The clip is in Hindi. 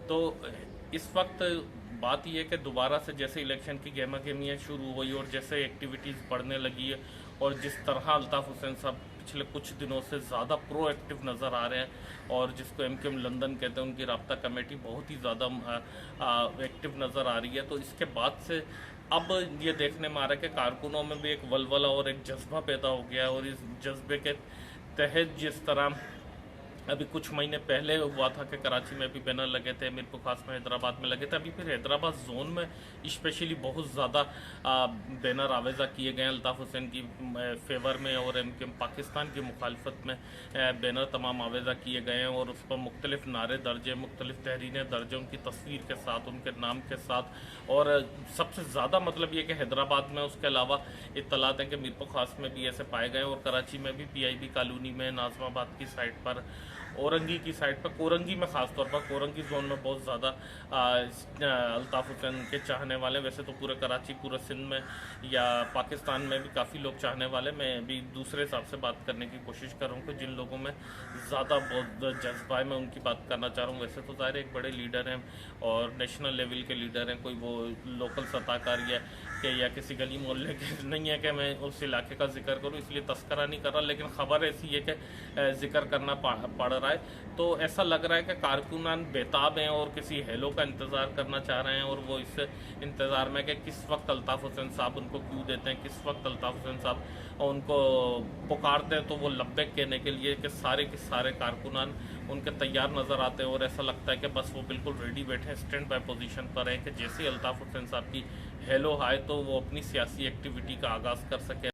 तो इस वक्त बात यह है कि दोबारा से जैसे इलेक्शन की गहमा गहमियाँ शुरू हुई और जैसे एक्टिविटीज़ बढ़ने लगी है और जिस तरह अल्ताफ़ हुसैन साहब पिछले कुछ दिनों से ज़्यादा प्रोएक्टिव नज़र आ रहे हैं और जिसको एमक्यूएम लंदन कहते हैं, उनकी राब्ता कमेटी बहुत ही ज़्यादा एक्टिव नज़र आ रही है। तो इसके बाद से अब ये देखने में आ रहा है कि कारकुनों में भी एक वलवला और एक जज्बा पैदा हो गया है और इस जज्बे के तहत जिस तरह अभी कुछ महीने पहले हुआ था कि कराची में भी बैनर लगे थे, मीरपुर खास में हैदराबाद में लगे थे, अभी फिर हैदराबाद जोन में स्पेशली बहुत ज़्यादा बैनर आवेज़ा किए गए हैं अल्ताफ़ हुसैन की फेवर में और एमक्यूएम पाकिस्तान की मुखालफत में बैनर तमाम आवेज़ा किए गए हैं और उस पर मुख्तलिफ नारे दर्ज हैं, मुख्तलिफ तहरीरें दर्ज हैं उनकी तस्वीर के साथ, उनके नाम के साथ। और सबसे ज़्यादा मतलब ये कि हैदराबाद में उसके अलावा इत्तलात हैं कि मीरपुर खास में भी ऐसे पाए गए और कराची में भी PIB कॉलोनी में, नाज़माबाद की साइड पर, औरंगी की साइड पर, कोरंगी में ख़ासतौर पर, कोरंगी जोन में बहुत ज़्यादा अल्ताफ़ हुसैन के चाहने वाले, वैसे तो पूरे कराची, पूरे सिंध में या पाकिस्तान में भी काफ़ी लोग चाहने वाले। मैं अभी दूसरे हिसाब से बात करने की कोशिश कर रहा हूँ कि जिन लोगों में ज़्यादा बहुत जज्बा है मैं उनकी बात करना चाह रहा हूँ। वैसे तो ज़ाहिर एक बड़े लीडर हैं और नेशनल लेवल के लीडर हैं, कोई वो लोकल सत्ताकार या किसी गली मोहल्ले के नहीं है कि मैं उस इलाके का जिक्र करूँ, इसलिए तस्करा नहीं कर रहा, लेकिन ख़बर ऐसी है कि जिक्र करना पड़ रहा है। तो ऐसा लग रहा है कि कारकुनान बेताब हैं और किसी हेलो का इंतज़ार करना चाह रहे हैं और वो इस इंतज़ार में कि किस वक्त अल्ताफ़ हुसैन साहब उनको क्यों देते हैं, किस वक्त अल्ताफ़ हुसैन साहब उनको पुकारते हैं तो वो लब्बैक कहने के लिए कि सारे के सारे कारकुनान उनके तैयार नज़र आते हैं और ऐसा लगता है कि बस वो बिल्कुल रेडी बैठे हैं, स्टैंड बाय पोजीशन पर है कि जैसे अल्ताफ़ हुसैन साहब की हेलो आए तो वो अपनी सियासी एक्टिविटी का आगाज़ कर सके।